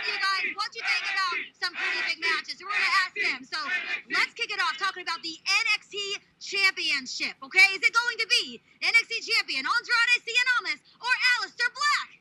ask you guys what you think about some pretty big matches. We're going to ask them. So let's kick it off talking about the NXT Championship, okay? Is it going to be NXT Champion Andrade Cien Almas or Aleister Black?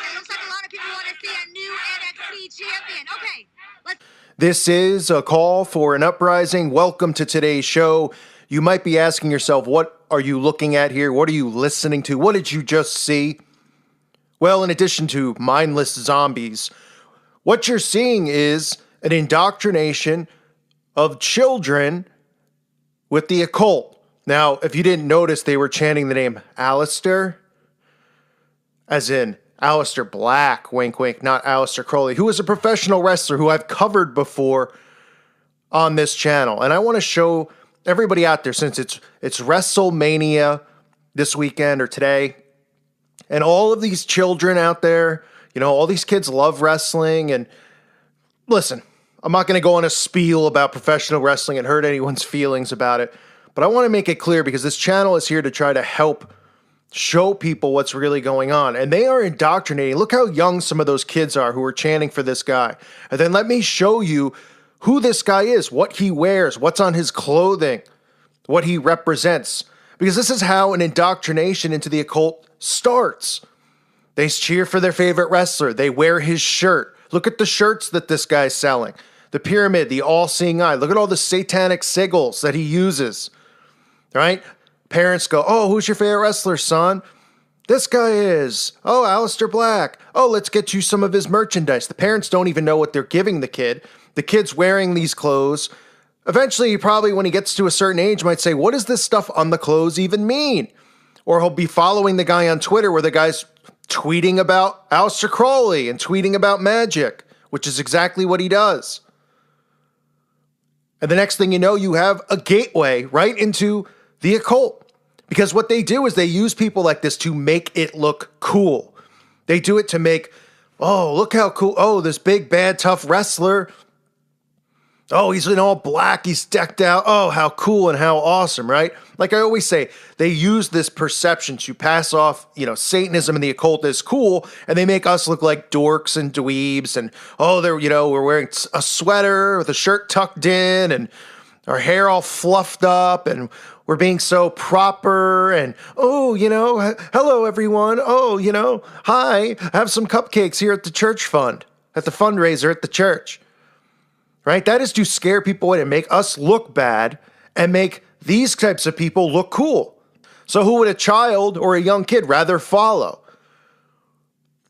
It looks like a lot of people want to see a new NXT champion. Okay, let's... This is a call for an uprising. Welcome to today's show. You might be asking yourself, what are you looking at here? What are you listening to? What did you just see? Well, in addition to mindless zombies, what you're seeing is an indoctrination of children with the occult. Now, if you didn't notice, they were chanting the name Aleister, as in Aleister Black, wink, wink, not Aleister Crowley, who is a professional wrestler who I've covered before on this channel. And I want to show everybody out there, since it's Wrestlemania this weekend or today, and all of these children out there, you know, all these kids love wrestling. And listen, I'm not going to go on a spiel about professional wrestling and hurt anyone's feelings about it, but I want to make it clear because this channel is here to try to help show people what's really going on. And they are indoctrinating. Look how young some of those kids are who are chanting for this guy. And then let me show you who this guy is, what he wears, what's on his clothing, what he represents. Because this is how an indoctrination into the occult starts. They cheer for their favorite wrestler. They wear his shirt. Look at the shirts that this guy's selling. The pyramid, the all-seeing eye. Look at all the satanic sigils that he uses. Right? Parents go, oh, who's your favorite wrestler, son? This guy is. Oh, Aleister Black. Oh, let's get you some of his merchandise. The parents don't even know what they're giving the kid. The kid's wearing these clothes. Eventually, he probably, when he gets to a certain age, might say, what does this stuff on the clothes even mean? Or he'll be following the guy on Twitter where the guy's tweeting about Aleister Crowley and tweeting about magic, which is exactly what he does. And the next thing you know, you have a gateway right into the occult. Because what they do is they use people like this to make it look cool. They do it to make, oh, look how cool. Oh, this big, bad, tough wrestler. Oh, he's in all black. He's decked out. Oh, how cool and how awesome, right? Like I always say, they use this perception to pass off, you know, Satanism and the occult as cool, and they make us look like dorks and dweebs. And, oh, they're, you know, we're wearing a sweater with a shirt tucked in and our hair all fluffed up, and we're being so proper, and, oh, you know, hello, everyone. Oh, you know, hi, have some cupcakes here at the church fund, at the fundraiser at the church, right? That is to scare people away and make us look bad and make these types of people look cool. So who would a child or a young kid rather follow?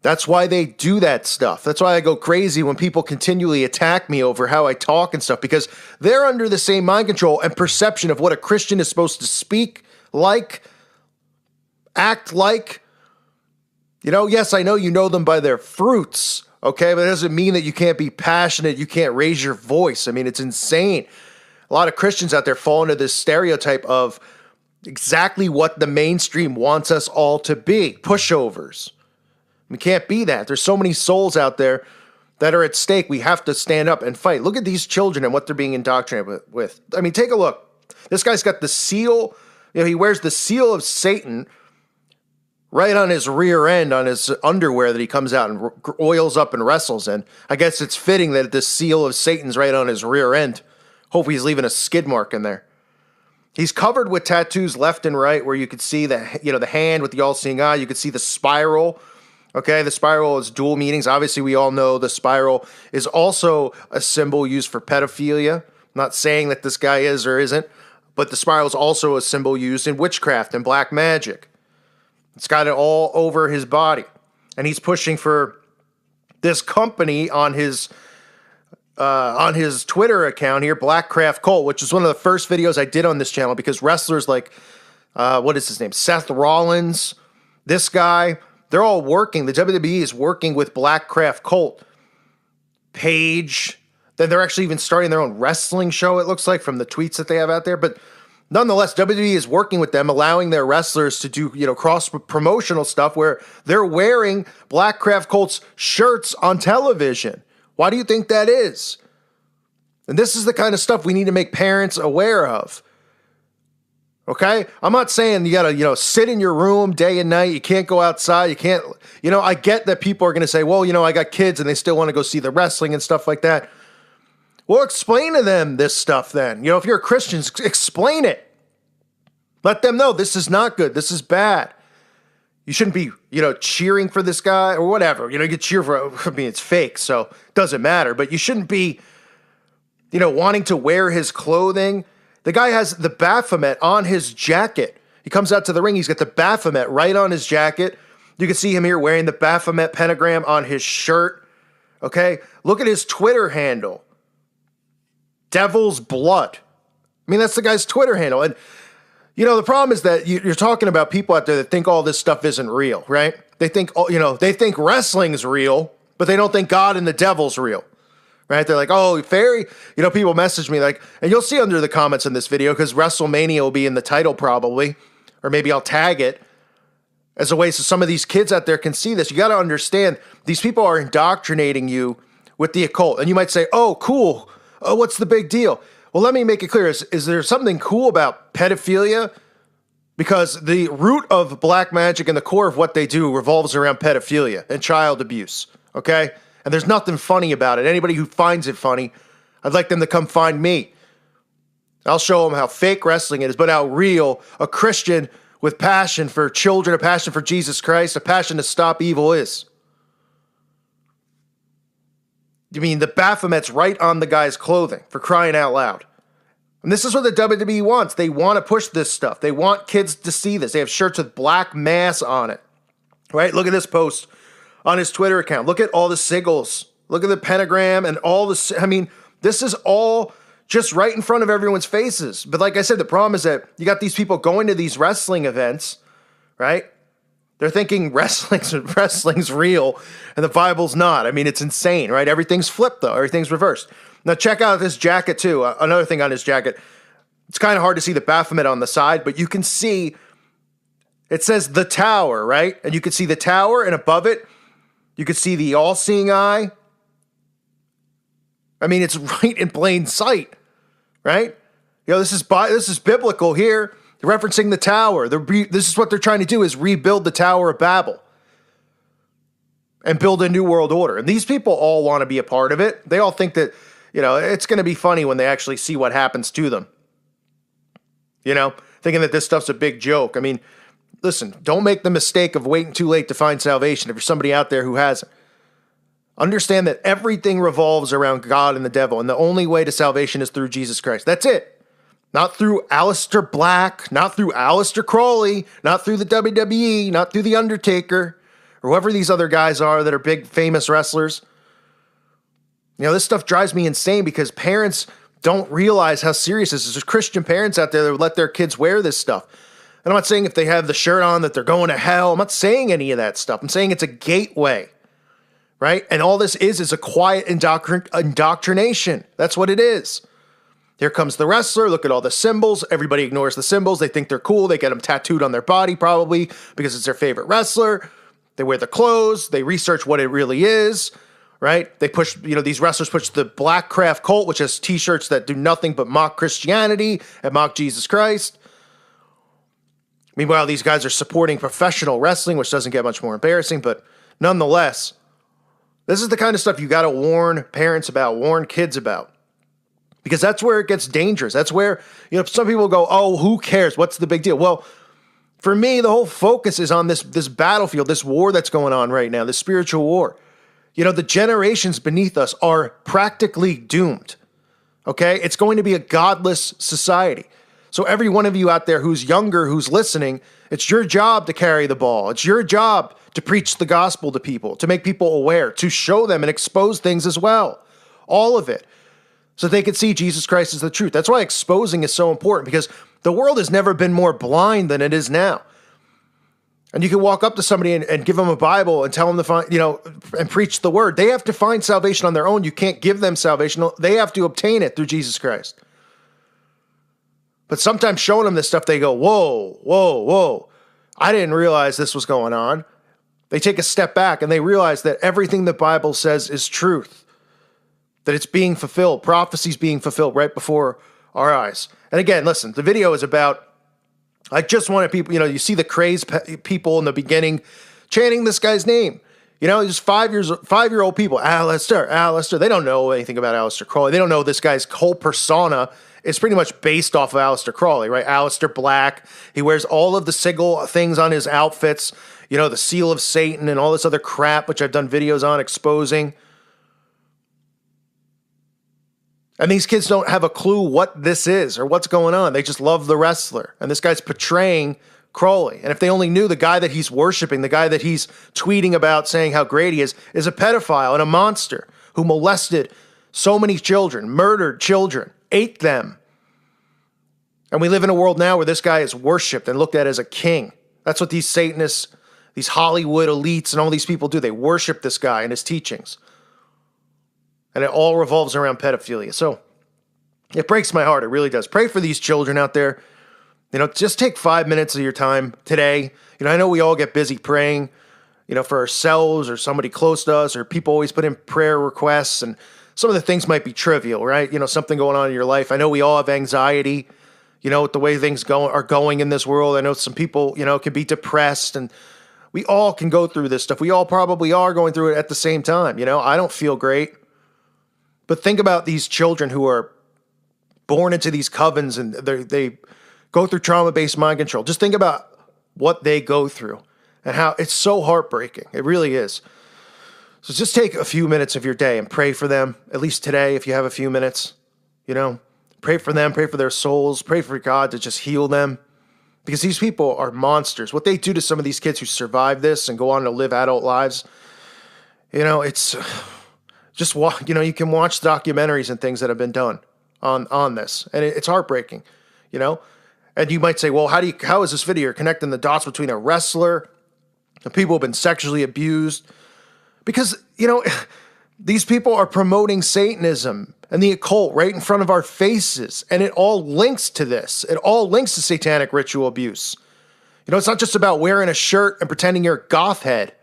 That's why they do that stuff. That's why I go crazy when people continually attack me over how I talk and stuff, because they're under the same mind control and perception of what a Christian is supposed to speak like, act like. You know, yes, I know you know them by their fruits, okay? But it doesn't mean that you can't be passionate, you can't raise your voice. I mean, it's insane. A lot of Christians out there fall into this stereotype of exactly what the mainstream wants us all to be, pushovers. We can't be that. There's so many souls out there that are at stake. We have to stand up and fight. Look at these children and what they're being indoctrinated with. I mean, take a look. This guy's got the seal. You know, he wears the seal of Satan right on his rear end, on his underwear that he comes out and oils up and wrestles in. I guess it's fitting that the seal of Satan's right on his rear end. Hope he's leaving a skid mark in there. He's covered with tattoos left and right, where you could see the, you know, the hand with the all-seeing eye. You could see the spiral. Okay, the spiral is dual meanings. Obviously, we all know the spiral is also a symbol used for pedophilia. I'm not saying that this guy is or isn't, but the spiral is also a symbol used in witchcraft and black magic. It's got it all over his body. And he's pushing for this company on his Twitter account here, Blackcraft Cult, which is one of the first videos I did on this channel, because wrestlers like, what is his name? Seth Rollins, this guy, they're all working. The WWE is working with Blackcraft Cult. Paige. Then they're actually even starting their own wrestling show, it looks like, from the tweets that they have out there. But nonetheless, WWE is working with them, allowing their wrestlers to do, you know, cross-promotional stuff where they're wearing Blackcraft Cult's shirts on television. Why do you think that is? And this is the kind of stuff we need to make parents aware of. Okay? I'm not saying you got to, sit in your room day and night. You can't go outside. You can't, I get that people are going to say, well, I got kids and they still want to go see the wrestling and stuff like that. Well, explain to them this stuff then. If you're a Christian, explain it. Let them know this is not good. This is bad. You shouldn't be, cheering for this guy or whatever. You cheer for, it's fake, so it doesn't matter. But you shouldn't be, wanting to wear his clothing. The guy has the Baphomet on his jacket. He comes out to the ring. He's got the Baphomet right on his jacket. You can see him here wearing the Baphomet pentagram on his shirt. Okay? Look at his Twitter handle. Devil's Blood. I mean, that's the guy's Twitter handle. And, the problem is that you're talking about people out there that think all this stuff isn't real, right? They think, they think wrestling's real, but they don't think God and the devil's real, right? They're like, oh, fairy. People message me like, and you'll see under the comments in this video, because Wrestlemania will be in the title probably, or maybe I'll tag it as a way so some of these kids out there can see this. You got to understand, these people are indoctrinating you with the occult. And you might say, oh, cool. Oh, what's the big deal? Well, let me make it clear. Is there something cool about pedophilia? Because the root of black magic and the core of what they do revolves around pedophilia and child abuse, okay? And there's nothing funny about it. Anybody who finds it funny, I'd like them to come find me. I'll show them how fake wrestling it is, but how real a Christian with passion for children, a passion for Jesus Christ, a passion to stop evil is. You mean the Baphomet's right on the guy's clothing, for crying out loud. And this is what the WWE wants. They want to push this stuff. They want kids to see this. They have shirts with black mass on it. Right? Look at this post on his Twitter account. Look at all the sigils. Look at the pentagram and all the... I mean, this is all just right in front of everyone's faces. But like I said, the problem is that you got these people going to these wrestling events, right? They're thinking wrestling's real and the Bible's not. I mean, it's insane, right? Everything's flipped, though. Everything's reversed. Now, check out this jacket, too. Another thing on his jacket. It's kind of hard to see the Baphomet on the side, but you can see it says the tower, right? And you can see the tower, and above it, you can see the all-seeing eye. I mean, it's right in plain sight, right? This is biblical here. They're referencing the tower. This is what they're trying to do, is rebuild the Tower of Babel and build a new world order. And these people all want to be a part of it. They all think that, it's going to be funny when they actually see what happens to them. Thinking that this stuff's a big joke. I mean, listen, don't make the mistake of waiting too late to find salvation if you're somebody out there who hasn't. Understand that everything revolves around God and the devil, and the only way to salvation is through Jesus Christ. That's it. Not through Aleister Black, not through Aleister Crowley, not through the WWE, not through The Undertaker, or whoever these other guys are that are big, famous wrestlers. This stuff drives me insane because parents don't realize how serious this is. There's Christian parents out there that would let their kids wear this stuff. And I'm not saying if they have the shirt on that they're going to hell. I'm not saying any of that stuff. I'm saying it's a gateway, right? And all this is a quiet indoctrination. That's what it is. Here comes the wrestler. Look at all the symbols. Everybody ignores the symbols. They think they're cool. They get them tattooed on their body probably because it's their favorite wrestler. They wear the clothes. They research what it really is, right? They push, these wrestlers push the Black Craft cult, which has t-shirts that do nothing but mock Christianity and mock Jesus Christ. Meanwhile, these guys are supporting professional wrestling, which doesn't get much more embarrassing, but nonetheless, this is the kind of stuff you got to warn parents about, warn kids about. Because that's where it gets dangerous. That's where, some people go, oh, who cares? What's the big deal? Well, for me, the whole focus is on this battlefield, this war that's going on right now, this spiritual war. The generations beneath us are practically doomed. Okay? It's going to be a godless society. So every one of you out there who's younger, who's listening, it's your job to carry the ball. It's your job to preach the gospel to people, to make people aware, to show them and expose things as well. All of it. So they can see Jesus Christ as the truth. That's why exposing is so important, because the world has never been more blind than it is now. And you can walk up to somebody and give them a Bible and tell them to find, and preach the word. They have to find salvation on their own. You can't give them salvation. They have to obtain it through Jesus Christ. But sometimes showing them this stuff, they go, whoa, whoa, whoa. I didn't realize this was going on. They take a step back and they realize that everything the Bible says is truth. That it's being fulfilled. Prophecy's being fulfilled right before our eyes. And again, listen, the video is about I just wanted people, you see the crazed people in the beginning chanting this guy's name. Just 5-year-old people, Alistair. They don't know anything about Aleister Crowley. They don't know this guy's whole persona is pretty much based off of Aleister Crowley, right? Aleister Black. He wears all of the sigil things on his outfits, the seal of Satan and all this other crap, which I've done videos on exposing. And these kids don't have a clue what this is or what's going on. They just love the wrestler. And this guy's portraying Crowley. And if they only knew the guy that he's worshiping, the guy that he's tweeting about saying how great he is a pedophile and a monster who molested so many children, murdered children, ate them. And we live in a world now where this guy is worshipped and looked at as a king. That's what these Satanists, these Hollywood elites and all these people do. They worship this guy and his teachings. And it all revolves around pedophilia. So it breaks my heart. It really does. Pray for these children out there. Just take 5 minutes of your time today. I know we all get busy praying, for ourselves or somebody close to us, or people always put in prayer requests, and some of the things might be trivial, right? Something going on in your life. I know we all have anxiety, with the way things are going in this world. I know some people, can be depressed, and we all can go through this stuff. We all probably are going through it at the same time. I don't feel great. But think about these children who are born into these covens and they go through trauma-based mind control. Just think about what they go through and how it's so heartbreaking. It really is. So just take a few minutes of your day and pray for them, at least today if you have a few minutes. Pray for them, pray for their souls, pray for God to just heal them. Because these people are monsters. What they do to some of these kids who survive this and go on to live adult lives, it's... Just you can watch documentaries and things that have been done on this, and it's heartbreaking, And you might say, well, how is this video connecting the dots between a wrestler and people who've been sexually abused? Because these people are promoting Satanism and the occult right in front of our faces, and it all links to this. It all links to satanic ritual abuse. It's not just about wearing a shirt and pretending you're a goth head.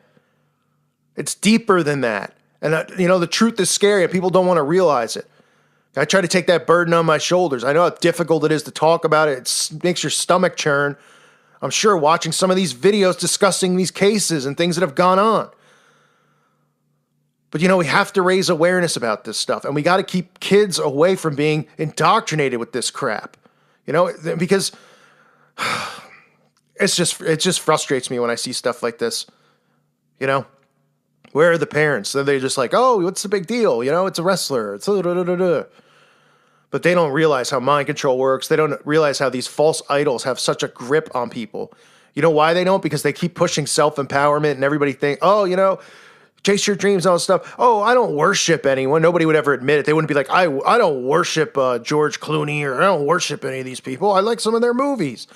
It's deeper than that. And, the truth is scary and people don't want to realize it. I try to take that burden on my shoulders. I know how difficult it is to talk about it. It makes your stomach churn. I'm sure watching some of these videos discussing these cases and things that have gone on. But, we have to raise awareness about this stuff. And we got to keep kids away from being indoctrinated with this crap. Because it just frustrates me when I see stuff like this. Where are the parents? They're just like, oh, what's the big deal? It's a wrestler. It's But they don't realize how mind control works. They don't realize how these false idols have such a grip on people. You know why they don't? Because they keep pushing self-empowerment and everybody think, chase your dreams and all this stuff. Oh, I don't worship anyone. Nobody would ever admit it. They wouldn't be like, I don't worship George Clooney, or I don't worship any of these people. I like some of their movies.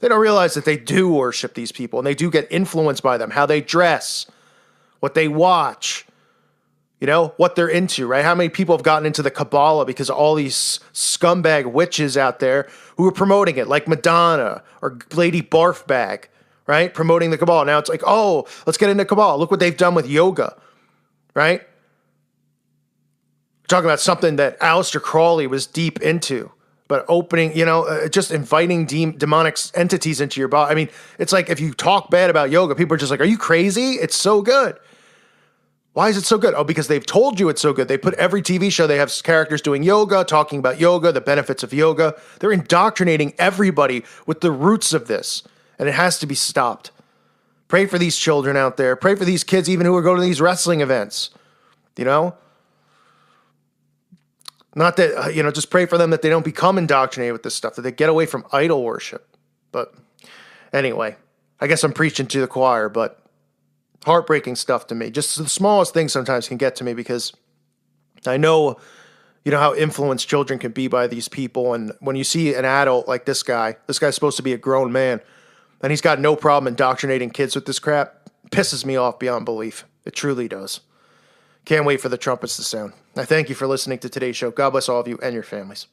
They don't realize that they do worship these people, and they do get influenced by them, how they dress, what they watch, what they're into, right? How many people have gotten into the Kabbalah because of all these scumbag witches out there who are promoting it, like Madonna or Lady Barfbag, right? Promoting the Kabbalah. Now it's like, oh, let's get into Kabbalah. Look what they've done with yoga, right? We're talking about something that Aleister Crowley was deep into, but opening, just inviting demonic entities into your body. I mean, it's like if you talk bad about yoga, people are just like, are you crazy? It's so good. Why is it so good? Oh, because they've told you it's so good. They put every TV show, they have characters doing yoga, talking about yoga, the benefits of yoga. They're indoctrinating everybody with the roots of this, and it has to be stopped. Pray for these children out there. Pray for these kids, even who are going to these wrestling events. Not that, just pray for them that they don't become indoctrinated with this stuff, that they get away from idol worship. But anyway, I guess I'm preaching to the choir, but heartbreaking stuff to me. Just the smallest things sometimes can get to me, because I know, how influenced children can be by these people. And when you see an adult like this guy's supposed to be a grown man, and he's got no problem indoctrinating kids with this crap, pisses me off beyond belief. It truly does. Can't wait for the trumpets to sound. I thank you for listening to today's show. God bless all of you and your families.